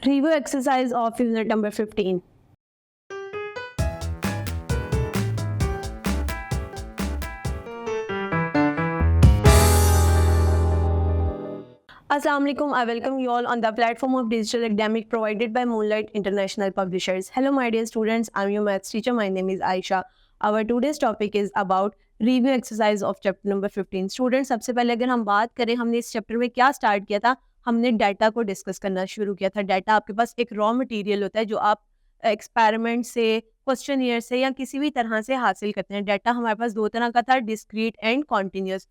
Review exercise of unit number 15. Assalamu alaikum. I welcome you all on the platform of digital academic provided by Moonlight International Publishers. Hello my dear students, I'm your maths teacher. My name is Aisha. Our today's topic is about review exercise of chapter number 15. Students, सबसे पहले अगर हम बात करें हमने इस chapter में क्या स्टार्ट किया था, हमने डाटा को डिस्कस करना शुरू किया था। डाटा आपके पास एक रॉ मटेरियल होता है जो आप एक्सपेरिमेंट से, क्वेश्चनियर से या किसी भी तरह से हासिल करते हैं। डाटा हमारे पास दो तरह का था, डिस्क्रीट एंड कॉन्टिन्यूस।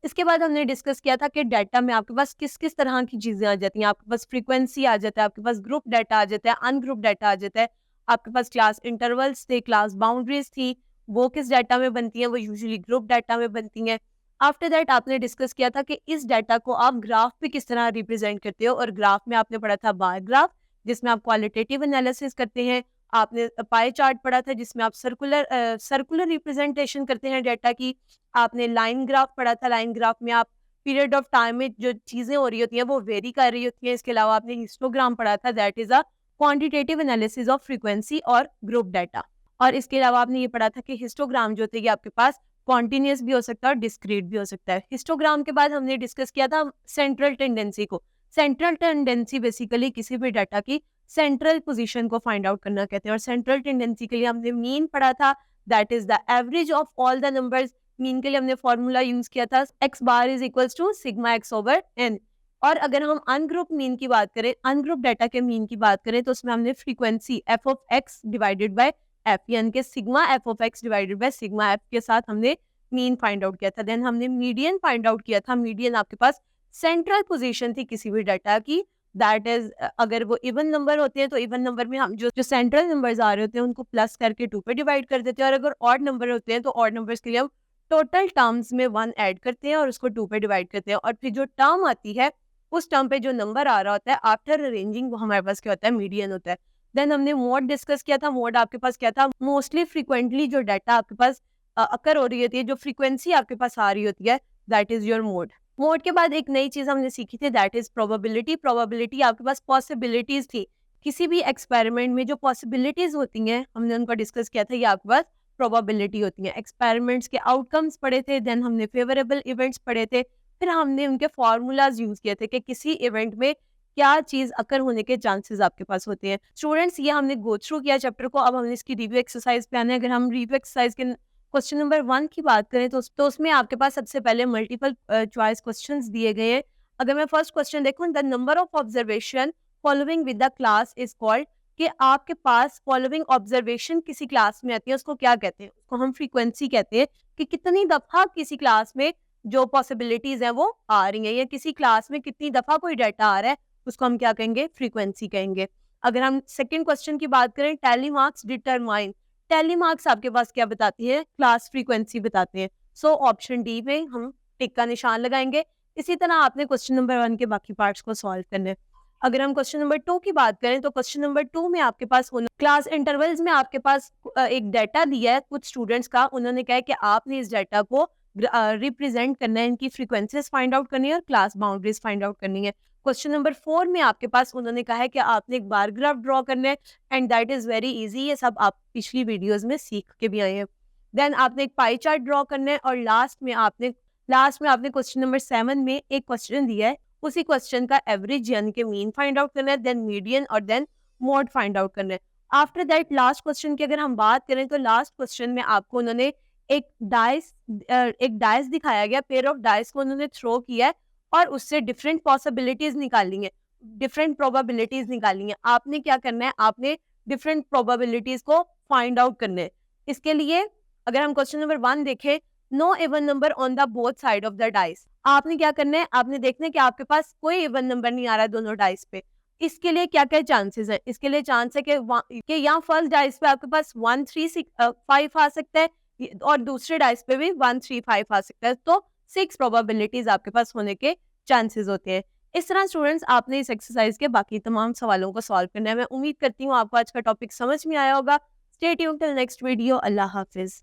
इसके बाद हमने डिस्कस किया था कि डाटा में आपके पास किस किस तरह की चीज़ें आ जाती हैं। आपके पास फ्रीक्वेंसी आ जाता है, आपके पास ग्रुप डाटा आ जाता है, अनग्रुप डाटा आ जाता है, आपके पास क्लास इंटरवल्स थे, क्लास बाउंड्रीज थी, वो किस डाटा में बनती हैं, वो यूजुअली ग्रुप डाटा में बनती हैं। आफ्टर दैट आपने डिस्कस किया था कि इस डाटा को आप ग्राफ पे किस तरह रिप्रेजेंट करते हो, और ग्राफ में आपने पढ़ा था बार ग्राफ जिसमें आप क्वालिटेटिव एनालिसिस करते हैं। आपने पाई चार्ट पढ़ा था जिसमें आप सर्कुलर रिप्रेजेंटेशन करते हैं डाटा की। आपने लाइन ग्राफ पढ़ा था, लाइन ग्राफ में आप पीरियड ऑफ टाइम में जो चीज़ें हो रही होती हैं वो वेरी कर रही होती हैं। इसके अलावा आपने हिस्टोग्राम पढ़ा था, that is a quantitative analysis of frequency और ग्रुप डाटा। और इसके अलावा आपने ये पढ़ा था कि हिस्टोग्राम जो होते हैं आपके पास कॉन्टिन्यूस भी हो सकता है और डिस्क्रीट भी हो सकता है। हिस्टोग्राम के बाद हमने डिस्कस किया था सेंट्रल टेंडेंसी को। सेंट्रल टेंडेंसी बेसिकली किसी भी डाटा की सेंट्रल पोजीशन को फाइंड आउट करना कहते हैं। और सेंट्रल टेंडेंसी के लिए हमने मीन पढ़ा था, that is the average of all the numbers. Mean के लिए हमने फॉर्मूला यूज किया था x bar is equals to sigma x over n। और अगर हम अनग्रुप मीन की बात करें, अनग्रुप डाटा के मीन की बात करें, तो उसमें हमने frequency f of x divided by f, यानी कि sigma f of x divided by sigma f के साथ हमने मीन फाइंड आउट किया था। देन हमने मीडियन फाइंड आउट किया था। मीडियन आपके पास सेंट्रल पोजीशन थी किसी भी डाटा की, दैट इज अगर वो इवन नंबर होते हैं तो इवन नंबर में हम जो सेंट्रल नंबर्स आ रहे होते हैं उनको प्लस करके 2 पे डिवाइड कर देते हैं, और अगर ऑड नंबर होते हैं तो ऑड नंबर्स के लिए हम टोटल टर्म्स में 1 ऐड करते हैं और उसको 2 पे डिवाइड करते हैं। और फिर जो टर्म आती है उस टर्म पे जो नंबर आ रहा होता है आफ्टर अरेंजिंग, वो हमारे पास क्या होता है, मीडियन होता है। देन हमने मोड डिस्कस किया था। मोड आपके पास क्या था, मोस्टली फ्रिक्वेंटली जो डाटा आपके पास अकर हो रही होती है, जो फ्रीक्वेंसी आपके पास आ रही होती है, that is your mode. Mode के बाद एक नई चीज हमने सीखी थी, दैट इज प्रोबेबिलिटी। प्रोबेबिलिटी आपके पास पॉसिबिलिटीज थी। किसी भी एक्सपेरिमेंट में जो पॉसिबिलिटीज होती हैं हमने उनको डिस्कस किया था, ये आपके पास प्रोबेबिलिटी होती है। एक्सपेरिमेंट्स के आउटकम्स पढ़े थे, देन हमने फेवरेबल इवेंट्स पढ़े थे, फिर हमने उनके फॉर्मूलाज यूज किए थे कि किसी इवेंट में क्या चीज अकर होने के चांसेस आपके पास होते हैं। स्टूडेंट्स, ये हमने गो थ्रू किया चैप्टर को। अब हमने इसकी रिव्यू एक्सरसाइज पे आने। अगर हम रिव्यू एक्सरसाइज के क्वेश्चन नंबर 1 की बात करें तो उसमें आपके पास सबसे पहले मल्टीपल चॉइस क्वेश्चंस दिए गए हैं। अगर मैं फर्स्ट क्वेश्चन देखूं, the number of observation following with the class is called, कि आपके पास फॉलोइंग ऑब्जर्वेशन किसी क्लास में आती है उसको क्या कहते हैं, उसको हम फ्रीक्वेंसी कहते हैं। कि कितनी दफा किसी क्लास में जो पॉसिबिलिटीज है वो आ रही है, या किसी क्लास में कितनी दफा कोई डाटा आ रहा है, उसको हम क्या कहेंगे, फ्रीक्वेंसी कहेंगे। अगर हम सेकेंड क्वेश्चन की बात करें, tally marks determine, tally marks आपके पास क्या बताती है, क्लास फ्रीक्वेंसी बताते हैं। सो ऑप्शन डी में हम टिक का निशान लगाएंगे। इसी तरह आपने क्वेश्चन नंबर 1 के बाकी पार्ट्स को सॉल्व करने। अगर हम क्वेश्चन नंबर 2 की बात करें तो क्वेश्चन नंबर 2 में आपके पास क्लास इंटरवल्स में आपके पास एक डाटा दिया है कुछ स्टूडेंट्स का। उन्होंने कहा है कि आपने इस डाटा को रिप्रेजेंट करना है, इनकी फ्रीक्वेंसीज फाइंड आउट करनी है और क्लास बाउंड्रीज फाइंड आउट करनी है। क्वेश्चन नंबर 4 में आपके पास उन्होंने कहा है कि आपने एक बार ग्राफ ड्रॉ करना है, and that is very easy. ये सब आप पिछली वीडियोस में सीख के भी आए हैं। देन आपने एक पाई चार्ट ड्रॉ करना है, और लास्ट में आपने क्वेश्चन नंबर 7 में एक क्वेश्चन दिया है, उसी क्वेश्चन का एवरेज यानी कि मीन फाइंड आउट करना है, देन मीडियन और देन मोड फाइंड आउट करना है। आफ्टर दैट लास्ट क्वेश्चन की अगर हम बात करें तो लास्ट क्वेश्चन में आपको उन्होंने एक डाइस दिखाया गया, पेयर ऑफ डाइस को उन्होंने थ्रो किया है और उससे डिफरेंट पॉसिबिलिटीज निकाली हैं, डिफरेंट प्रोबेबिलिटीज निकाली हैं। आपने क्या करना है, आपने डिफरेंट प्रोबेबिलिटीज को फाइंड आउट करना है। इसके लिए अगर हम क्वेश्चन नंबर 1 देखें, no even number on the both side of the dice, आपने क्या करना है, आपने देखना है कि आपके पास कोई इवन नंबर नहीं आ रहा है दोनों डाइस पे। इसके लिए क्या क्या चांसेस है, इसके लिए चांस है कि यहाँ फर्स्ट डाइस पे आपके पास 1 3 6 5 आ सकता है, और दूसरे डाइस पे भी 1 3 5 आ सकता है। तो 6 प्रोबेबिलिटीज आपके पास होने के चांसेस होते हैं। इस तरह स्टूडेंट्स आपने इस एक्सरसाइज के बाकी तमाम सवालों को सॉल्व करना है। मैं उम्मीद करती हूँ आपको आज का टॉपिक समझ में आया होगा। Stay tuned till next video. अल्लाह हाफिज।